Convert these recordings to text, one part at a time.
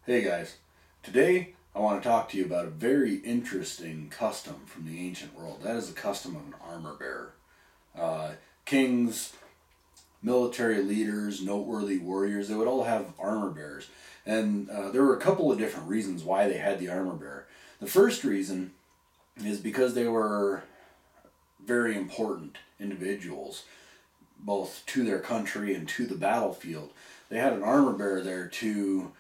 Hey guys, today I want to talk to you about a very interesting custom from the ancient world. That is the custom of an armor bearer. Kings, military leaders, noteworthy warriors, they would all have armor bearers. And there were a couple of different reasons why they had the armor bearer. The first reason is because they were very important individuals, both to their country and to the battlefield. They had an armor bearer there to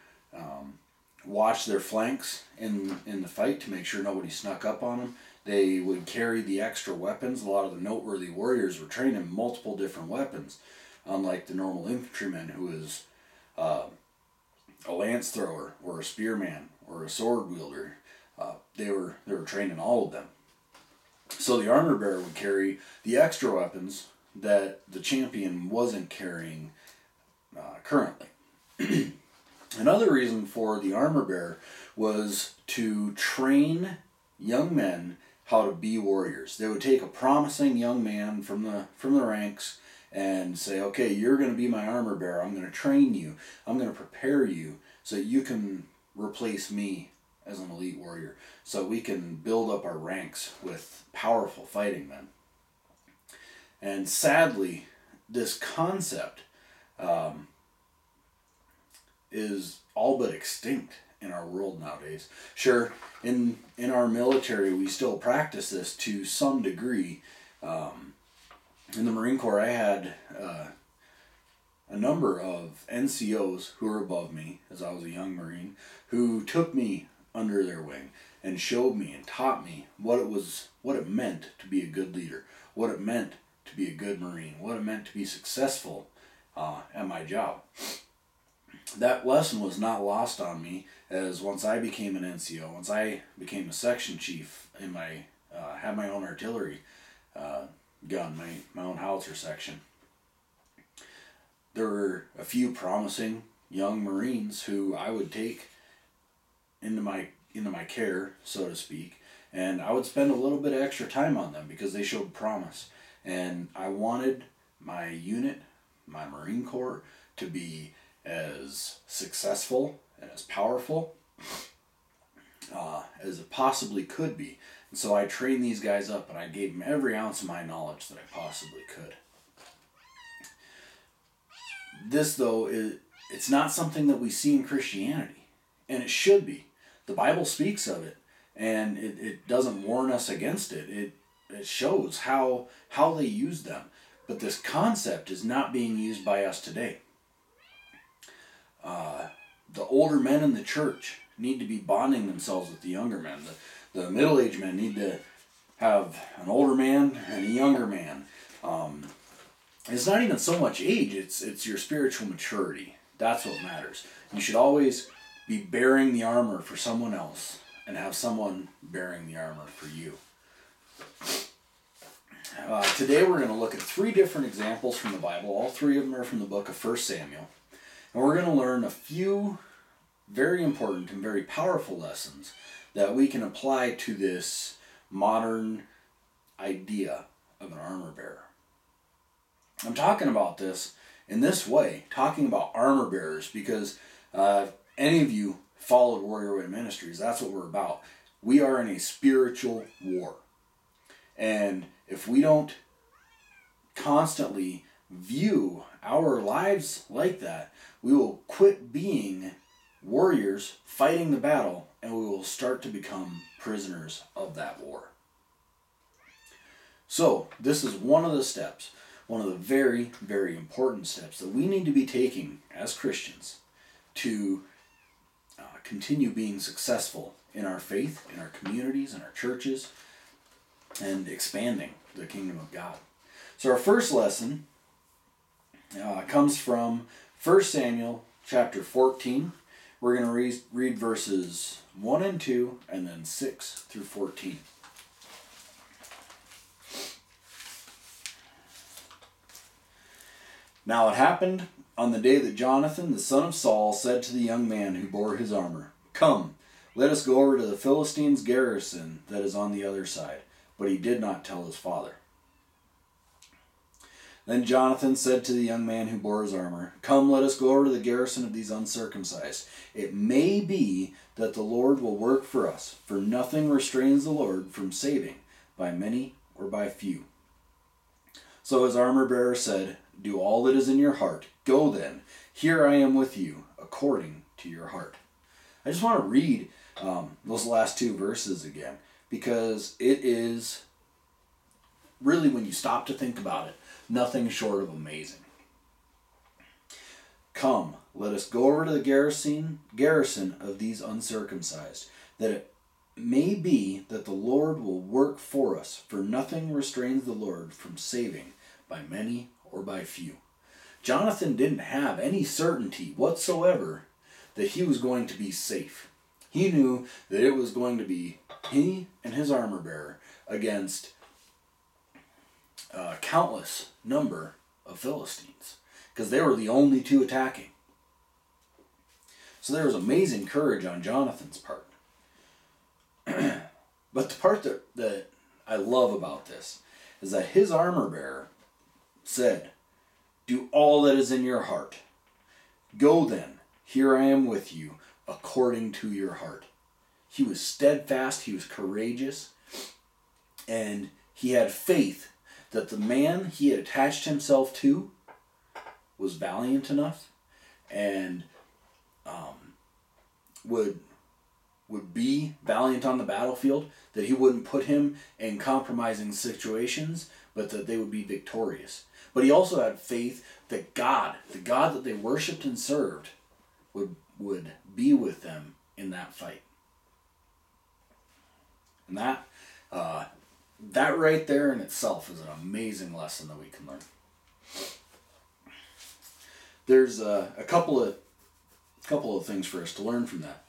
watch their flanks in the fight to make sure nobody snuck up on them. They would carry the extra weapons. A lot of the noteworthy warriors were trained in multiple different weapons, unlike the normal infantryman who is a lance thrower or a spearman or a sword wielder. They were trained in all of them. So the armor bearer would carry the extra weapons that the champion wasn't carrying currently. Another reason for the armor bearer was to train young men how to be warriors. They would take a promising young man from the ranks and say, okay, you're going to be my armor bearer. I'm going to train you. I'm going to prepare you so that you can replace me as an elite warrior, so we can build up our ranks with powerful fighting men. And sadly, this concept is all but extinct in our world nowadays. Sure, in our military we still practice this to some degree. In the Marine Corps I had a number of NCOs who were above me as I was a young Marine, who took me under their wing and showed me and taught me what it meant to be a good leader, what it meant to be a good Marine, what it meant to be successful at my job. That lesson was not lost on me, as once I became an NCO, once I became a section chief in had my own artillery gun, my own howitzer section. There were a few promising young Marines who I would take into my care, so to speak, and I would spend a little bit of extra time on them because they showed promise. And I wanted my unit, my Marine Corps, to be as successful and as powerful as it possibly could be. And so I trained these guys up and I gave them every ounce of my knowledge that I possibly could. This, though, it's not something that we see in Christianity, and it should be. The Bible speaks of it, and it doesn't warn us against it. It shows how they use them. But this concept is not being used by us today. The older men in the church need to be bonding themselves with the younger men. The middle-aged men need to have an older man and a younger man. It's not even so much age, it's your spiritual maturity. That's what matters. You should always be bearing the armor for someone else and have someone bearing the armor for you. Today we're going to look at 3 different examples from the Bible. All 3 of them are from the book of 1 Samuel. And we're going to learn a few very important and very powerful lessons that we can apply to this modern idea of an armor bearer. I'm talking about this in this way, talking about armor bearers, because any of you followed Warrior Way Ministries, that's what we're about. We are in a spiritual war. And if we don't constantly view our lives like that, we will quit being warriors fighting the battle, and we will start to become prisoners of that war. So, this is one of the steps, one of the very, very important steps that we need to be taking as Christians to continue being successful in our faith, in our communities, in our churches, and expanding the kingdom of God. So our first lesson comes from 1 Samuel chapter 14. We're going to read verses 1 and 2 and then 6 through 14. Now it happened on the day that Jonathan, the son of Saul, said to the young man who bore his armor, "Come, let us go over to the Philistines' garrison that is on the other side." But he did not tell his father. Then Jonathan said to the young man who bore his armor, "Come, let us go over to the garrison of these uncircumcised. It may be that the Lord will work for us, for nothing restrains the Lord from saving, by many or by few." So his armor-bearer said, "Do all that is in your heart. Go then, here I am with you, according to your heart." I just want to read those last two verses again, because it is really, when you stop to think about it, nothing short of amazing. "Come, let us go over to the garrison of these uncircumcised, that it may be that the Lord will work for us, for nothing restrains the Lord from saving, by many or by few." Jonathan didn't have any certainty whatsoever that he was going to be safe. He knew that it was going to be he and his armor bearer against a countless number of Philistines, because they were the only two attacking. So there was amazing courage on Jonathan's part. But the part that I love about this is that his armor bearer said, "Do all that is in your heart. Go then, here I am with you, according to your heart." He was steadfast, he was courageous, and he had faith that the man he had attached himself to was valiant enough and would be valiant on the battlefield, that he wouldn't put him in compromising situations, but that they would be victorious. But he also had faith that God, the God that they worshipped and served, would be with them in that fight. And that right there in itself is an amazing lesson that we can learn. There's a couple of things for us to learn from that.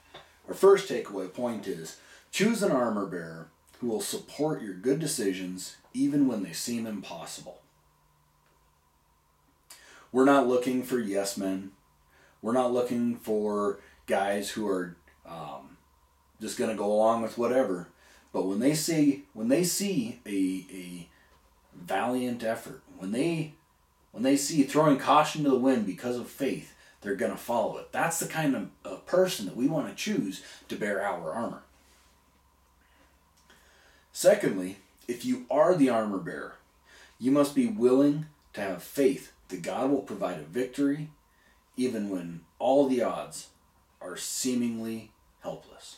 Our first takeaway point is, choose an armor bearer who will support your good decisions even when they seem impossible. We're not looking for yes men. We're not looking for guys who are just going to go along with whatever. But when they see a valiant effort, when they see throwing caution to the wind because of faith, they're going to follow it. That's the kind of person that we want to choose to bear our armor. Secondly, if you are the armor bearer, you must be willing to have faith that God will provide a victory even when all the odds are seemingly helpless.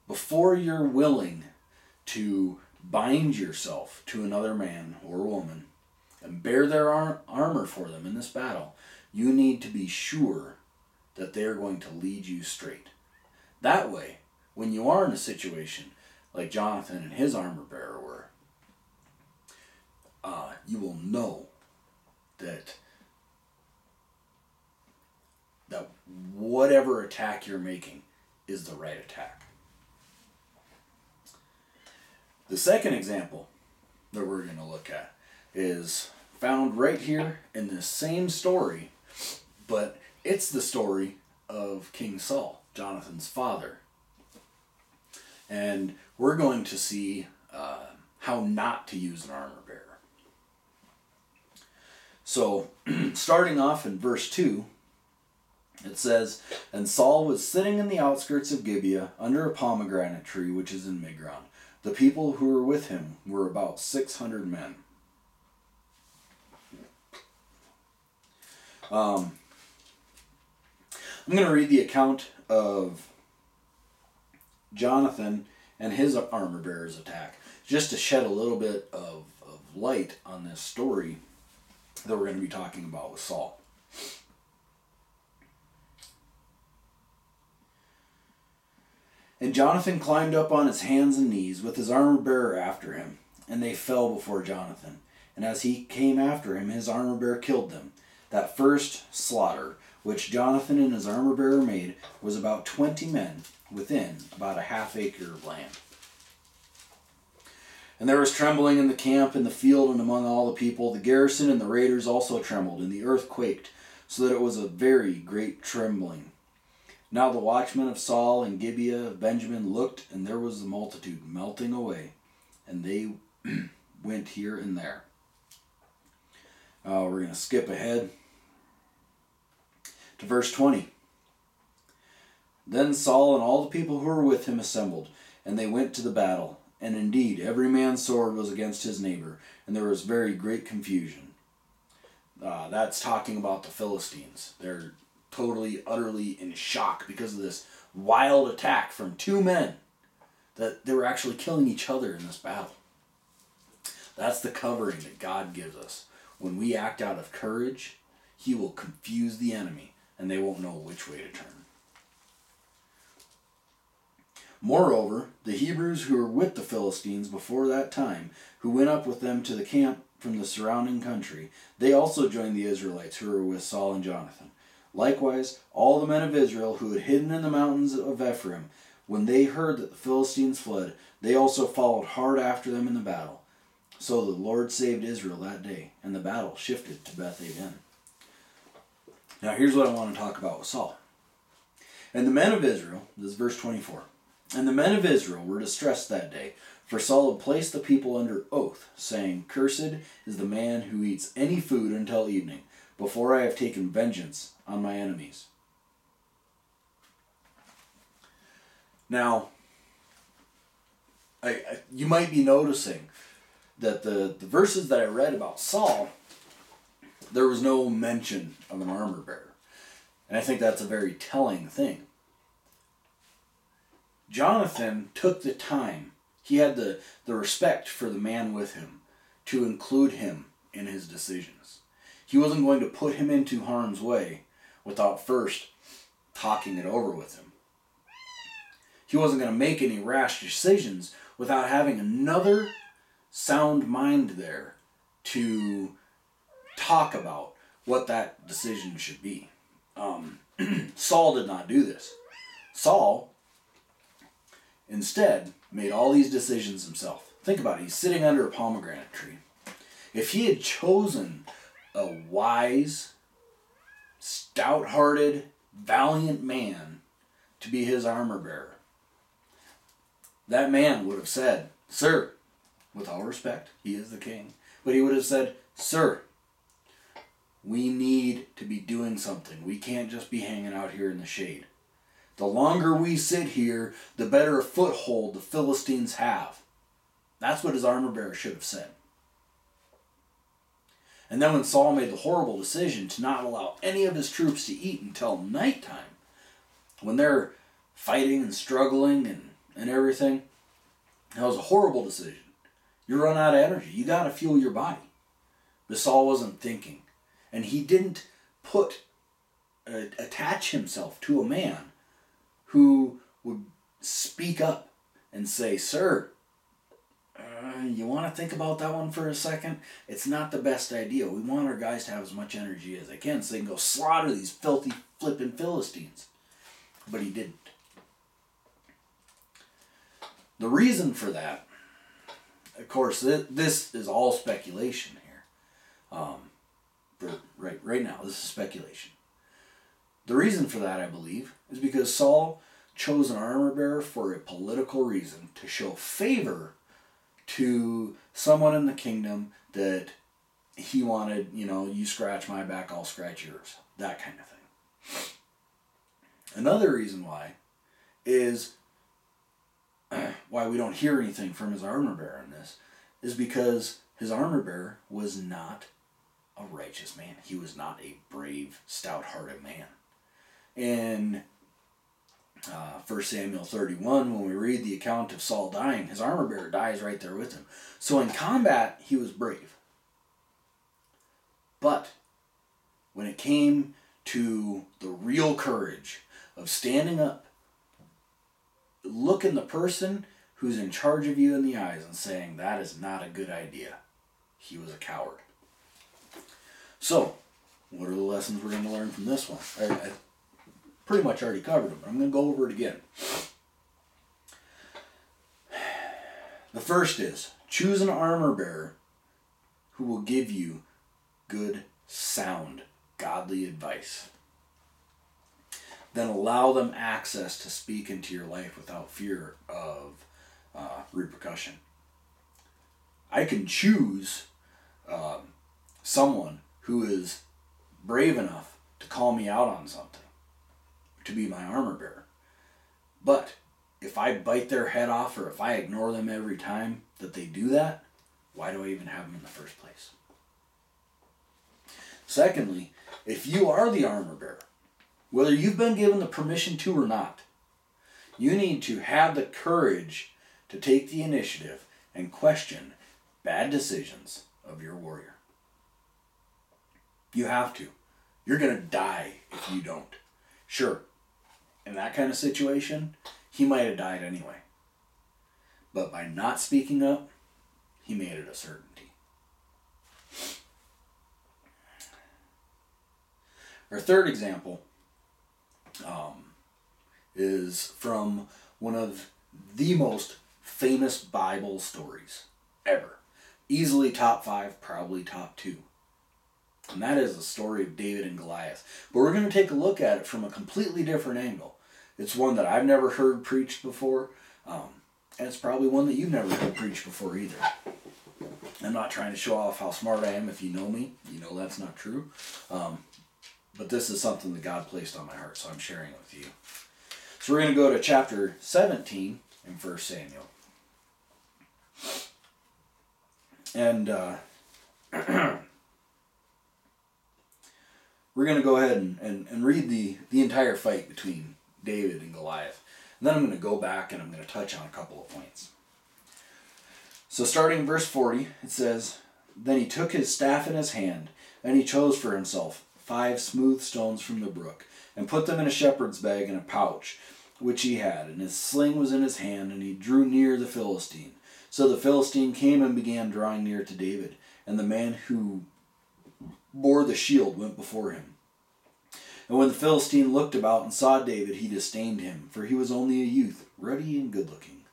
Before you're willing to bind yourself to another man or woman and bear their armor for them in this battle, you need to be sure that they're going to lead you straight. That way, when you are in a situation like Jonathan and his armor bearer were, you will know that whatever attack you're making is the right attack. The second example that we're going to look at is found right here in this same story, but it's the story of King Saul, Jonathan's father. And we're going to see how not to use an armor bearer. So, starting off in verse 2, it says, "And Saul was sitting in the outskirts of Gibeah under a pomegranate tree which is in Migron. The people who were with him were about 600 men." I'm going to read the account of Jonathan and his armor bearer's attack, just to shed a little bit of light on this story that we're going to be talking about with Saul. "And Jonathan climbed up on his hands and knees with his armor bearer after him, and they fell before Jonathan. And as he came after him, his armor bearer killed them. That first slaughter, which Jonathan and his armor bearer made, was about 20 men within about a half acre of land. And there was trembling in the camp, in the field, and among all the people. The garrison and the raiders also trembled, and the earth quaked, so that it was a very great trembling. Now the watchmen of Saul and Gibeah of Benjamin looked, and there was the multitude melting away, and they went here and there. We're going to skip ahead to verse 20. Then Saul and all the people who were with him assembled, and they went to the battle. And indeed, every man's sword was against his neighbor, and there was very great confusion. That's talking about the Philistines. They're totally, utterly in shock because of this wild attack from two men that they were actually killing each other in this battle. That's the covering that God gives us. When we act out of courage, He will confuse the enemy, and they won't know which way to turn. Moreover, the Hebrews who were with the Philistines before that time, who went up with them to the camp from the surrounding country, they also joined the Israelites who were with Saul and Jonathan. Likewise, all the men of Israel who had hidden in the mountains of Ephraim, when they heard that the Philistines fled, they also followed hard after them in the battle. So the Lord saved Israel that day, and the battle shifted to Beth-aven. Now here's what I want to talk about with Saul. And the men of Israel, this is verse 24, and the men of Israel were distressed that day, for Saul had placed the people under oath, saying, Cursed is the man who eats any food until evening, before I have taken vengeance on my enemies. Now, you might be noticing that the verses that I read about Saul, there was no mention of an armor bearer. And I think that's a very telling thing. Jonathan took the time, he had the respect for the man with him, to include him in his decisions. He wasn't going to put him into harm's way without first talking it over with him. He wasn't going to make any rash decisions without having another sound mind there to talk about what that decision should be. Saul did not do this. Saul instead made all these decisions himself. Think about it. He's sitting under a pomegranate tree. If he had chosen a wise, stout-hearted, valiant man to be his armor bearer, that man would have said, Sir, with all respect, he is the king, but he would have said, Sir, we need to be doing something. We can't just be hanging out here in the shade. The longer we sit here, the better a foothold the Philistines have. That's what his armor bearer should have said. And then when Saul made the horrible decision to not allow any of his troops to eat until nighttime, when they're fighting and struggling and everything, that was a horrible decision. You run out of energy. You got to fuel your body. But Saul wasn't thinking. And he didn't attach himself to a man who would speak up and say, Sir, you want to think about that one for a second? It's not the best idea. We want our guys to have as much energy as they can so they can go slaughter these filthy, flippin' Philistines. But he didn't. The reason for that, of course, this is all speculation here. Right now, this is speculation. The reason for that, I believe, is because Saul chose an armor bearer for a political reason, to show favor to someone in the kingdom that he wanted, you scratch my back, I'll scratch yours. That kind of thing. Another reason why is why we don't hear anything from his armor bearer in this is because his armor bearer was not a righteous man. He was not a brave, stout-hearted man. In 1 Samuel 31, when we read the account of Saul dying, his armor bearer dies right there with him. So in combat, he was brave. But when it came to the real courage of standing up, looking the person who's in charge of you in the eyes and saying, that is not a good idea, he was a coward. So, what are the lessons we're going to learn from this one? I pretty much already covered them, but I'm going to go over it again. The first is, choose an armor bearer who will give you good, sound, godly advice. Then allow them access to speak into your life without fear of repercussion. I can choose someone who is brave enough to call me out on something, to be my armor bearer. But if I bite their head off, or if I ignore them every time that they do that, why do I even have them in the first place? Secondly, if you are the armor bearer, whether you've been given the permission to or not, you need to have the courage to take the initiative and question bad decisions of your warrior. You have to. You're going to die if you don't. Sure, in that kind of situation, he might have died anyway. But by not speaking up, he made it a certainty. Our third example is from one of the most famous Bible stories ever. Easily top 5, probably top 2. And that is the story of David and Goliath. But we're going to take a look at it from a completely different angle. It's one that I've never heard preached before. And it's probably one that you've never heard preached before either. I'm not trying to show off how smart I am. If you know me, you know that's not true. But this is something that God placed on my heart, so I'm sharing it with you. So we're going to go to chapter 17 in 1 Samuel. And we're going to go ahead and read the entire fight between David and Goliath. And then I'm going to go back and I'm going to touch on a couple of points. So starting in verse 40, it says, "Then he took his staff in his hand, and he chose for himself 5 smooth stones from the brook, and put them in a shepherd's bag in a pouch, which he had, and his sling was in his hand, and he drew near the Philistine. So the Philistine came and began drawing near to David, and the man who bore the shield went before him. And when the Philistine looked about and saw David, he disdained him, for he was only a youth, ruddy and good-looking.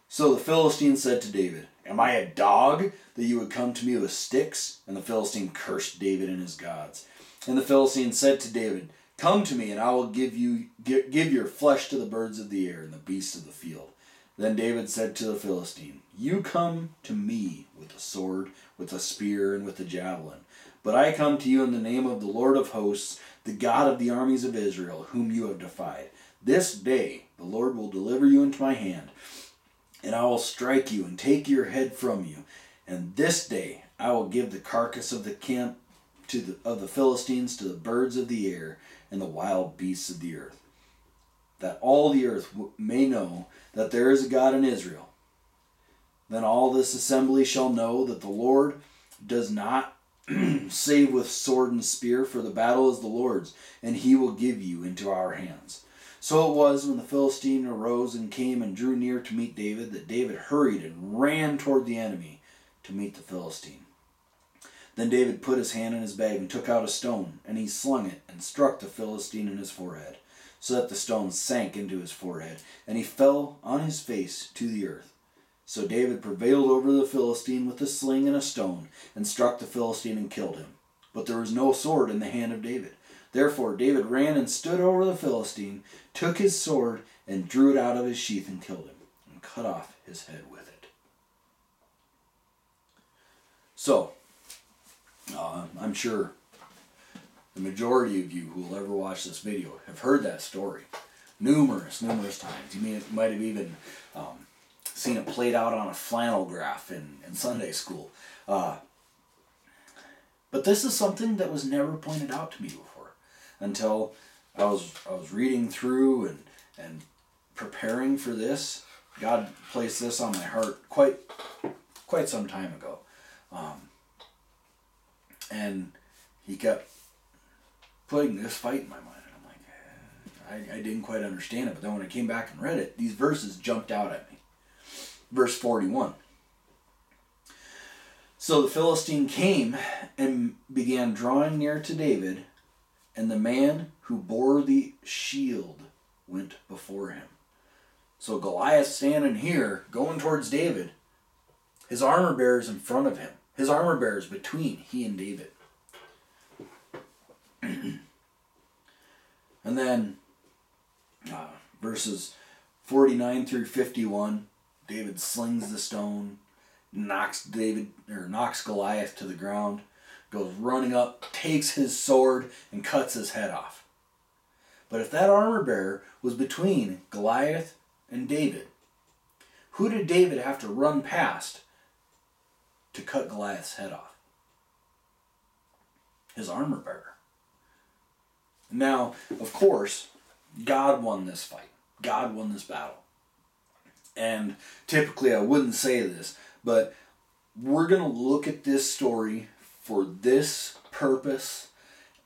So the Philistine said to David, 'Am I a dog, that you would come to me with sticks?' And the Philistine cursed David and his gods. And the Philistine said to David, 'Come to me, and I will give your flesh to the birds of the air and the beasts of the field.' Then David said to the Philistine, 'You come to me with a sword, with a spear, and with a javelin. But I come to you in the name of the Lord of hosts, the God of the armies of Israel, whom you have defied. This day the Lord will deliver you into my hand, and I will strike you and take your head from you. And this day I will give the carcass of the camp of the Philistines to the birds of the air and the wild beasts of the earth, that all the earth may know that there is a God in Israel. Then all this assembly shall know that the Lord does not save with sword and spear, for the battle is the Lord's, and he will give you into our hands.' So it was, when the Philistine arose and came and drew near to meet David, that David hurried and ran toward the enemy to meet the Philistine. Then David put his hand in his bag and took out a stone, and he slung it and struck the Philistine in his forehead, so that the stone sank into his forehead, and he fell on his face to the earth. So David prevailed over the Philistine with a sling and a stone, and struck the Philistine and killed him. But there was no sword in the hand of David. Therefore David ran and stood over the Philistine, took his sword, and drew it out of his sheath and killed him, and cut off his head with it." So, I'm sure the majority of you who will ever watch this video have heard that story numerous times. You might have even seen it played out on a flannel graph in Sunday school. But this is something that was never pointed out to me before until I was reading through and preparing for this. God placed this on my heart quite some time ago. And he kept putting this fight in my mind. And I'm like, I didn't quite understand it. But then when I came back and read it, these verses jumped out at me. Verse 41. "So the Philistine came and began drawing near to David, and the man who bore the shield went before him." So Goliath standing here, going towards David. His armor bearer's in front of him. His armor bearer's between he and David. And then verses 49 through 51, David slings the stone, knocks Goliath to the ground, goes running up, takes his sword, and cuts his head off. But if that armor bearer was between Goliath and David, who did David have to run past to cut Goliath's head off? His armor bearer. Now, of course, God won this fight. God won this battle. And typically I wouldn't say this, but we're going to look at this story for this purpose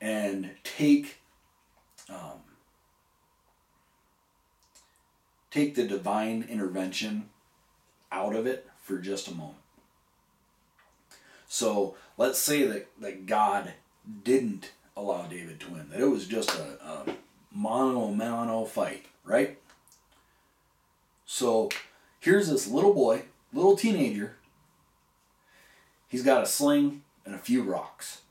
and take the divine intervention out of it for just a moment. So let's say that God didn't allow David to win, that it was just a mano fight, right? So here's this little boy, little teenager. He's got a sling and a few rocks.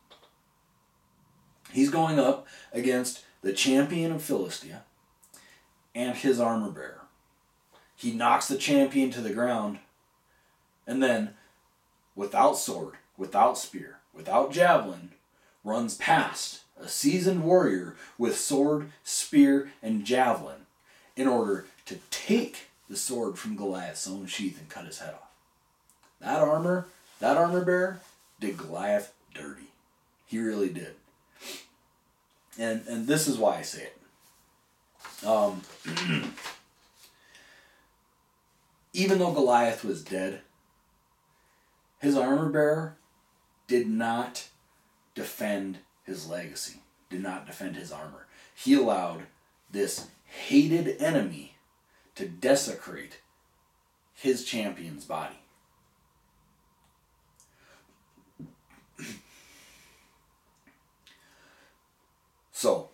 He's going up against the champion of Philistia and his armor bearer. He knocks the champion to the ground, and then, without sword, without spear, without javelin, runs past a seasoned warrior with sword, spear, and javelin in order to take the sword from Goliath's own sheath and cut his head off. That armor bearer did Goliath dirty. He really did. And this is why I say it. Even though Goliath was dead, his armor bearer did not defend his legacy, did not defend his armor. He allowed this hated enemy to desecrate his champion's body. So,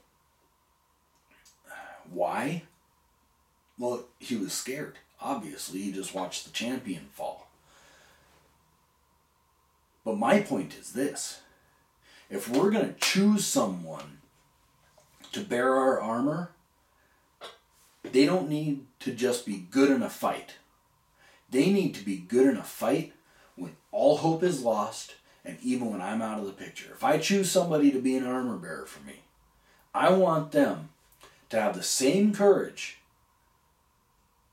why? Well, he was scared. Obviously, he just watched the champion fall. But my point is this. If we're going to choose someone to bear our armor, they don't need to just be good in a fight. They need to be good in a fight when all hope is lost and even when I'm out of the picture. If I choose somebody to be an armor bearer for me, I want them to have the same courage,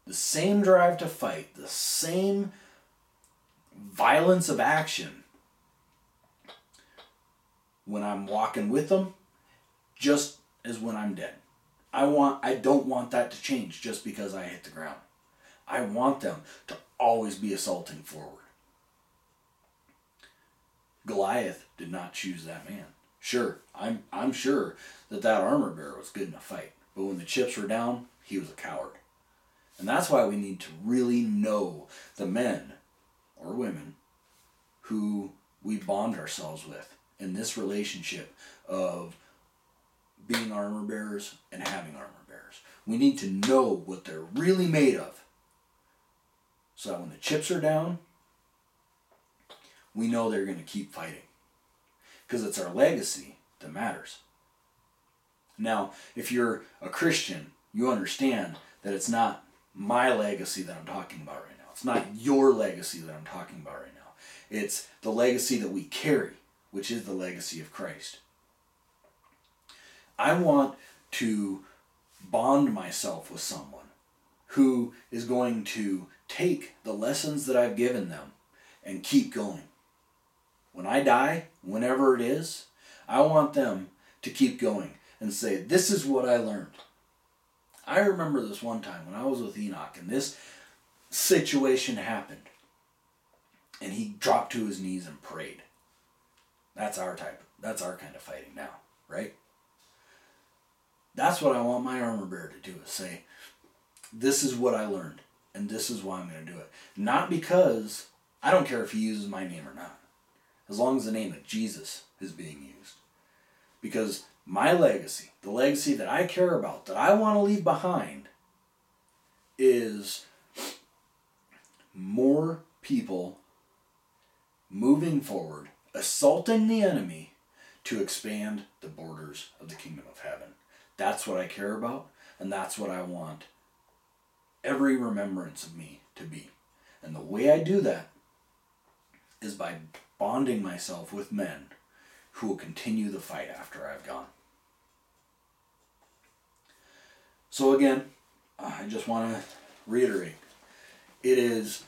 the same drive to fight, the same violence of action when I'm walking with them, just as when I'm dead. I don't want that to change just because I hit the ground. I want them to always be assaulting forward. Goliath did not choose that man. Sure, I'm sure that armor bearer was good in a fight, but when the chips were down, he was a coward. And that's why we need to really know the men or women who we bond ourselves with in this relationship of being armor bearers and having armor bearers. We need to know what they're really made of, so that when the chips are down, we know they're going to keep fighting. Because it's our legacy that matters. Now, if you're a Christian, you understand that it's not my legacy that I'm talking about right now. It's not your legacy that I'm talking about right now. It's the legacy that we carry, which is the legacy of Christ. I want to bond myself with someone who is going to take the lessons that I've given them and keep going. When I die, whenever it is, I want them to keep going and say, this is what I learned. I remember this one time when I was with Enoch and this situation happened and he dropped to his knees and prayed. That's our kind of fighting now, right? That's what I want my armor bearer to do, is say, this is what I learned and this is why I'm going to do it. Not because I don't care if he uses my name or not, as long as the name of Jesus is being used. Because my legacy, the legacy that I care about, that I want to leave behind, is more people moving forward, assaulting the enemy to expand the borders of the kingdom of heaven. That's what I care about, and that's what I want every remembrance of me to be. And the way I do that is by bonding myself with men who will continue the fight after I've gone. So again, I just want to reiterate, it is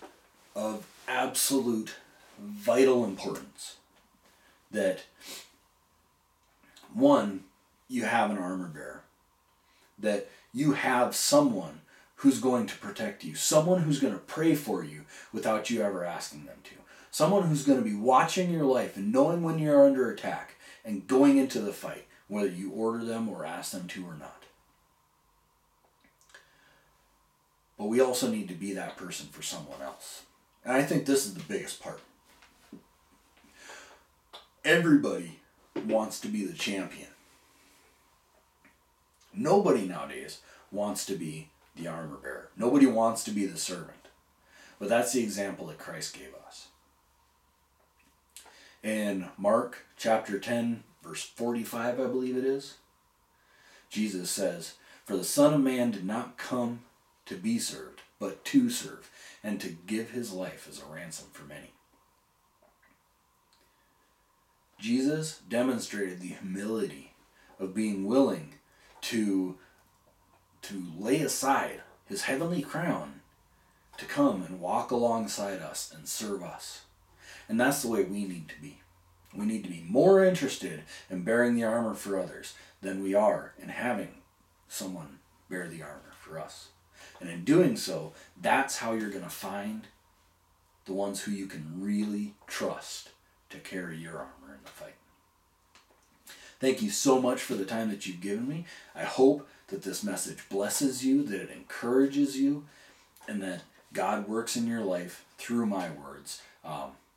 of absolute vital importance that, one, you have an armor bearer, that you have someone who's going to protect you, someone who's going to pray for you without you ever asking them to, someone who's going to be watching your life and knowing when you're under attack and going into the fight, whether you order them or ask them to or not. But we also need to be that person for someone else. And I think this is the biggest part. Everybody wants to be the champion. Nobody nowadays wants to be the armor bearer. Nobody wants to be the servant. But that's the example that Christ gave us. In Mark chapter 10, verse 45, I believe it is, Jesus says, "For the Son of Man did not come to be served, but to serve, and to give his life as a ransom for many." Jesus demonstrated the humility of being willing to lay aside his heavenly crown to come and walk alongside us and serve us. And that's the way we need to be. We need to be more interested in bearing the armor for others than we are in having someone bear the armor for us. And in doing so, that's how you're going to find the ones who you can really trust to carry your armor in the fight. Thank you so much for the time that you've given me. I hope that this message blesses you, that it encourages you, and that God works in your life through my words.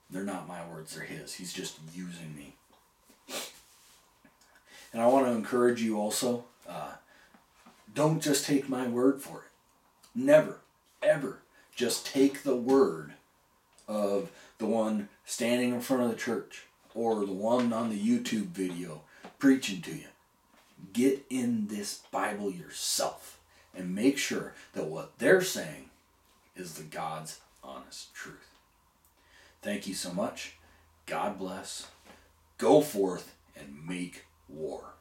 They're not my words, they're His. He's just using me. And I want to encourage you also, don't just take my word for it. Never, ever just take the word of the one standing in front of the church or the one on the YouTube video preaching to you. Get in this Bible yourself and make sure that what they're saying is the God's honest truth. Thank you so much. God bless. Go forth and make war.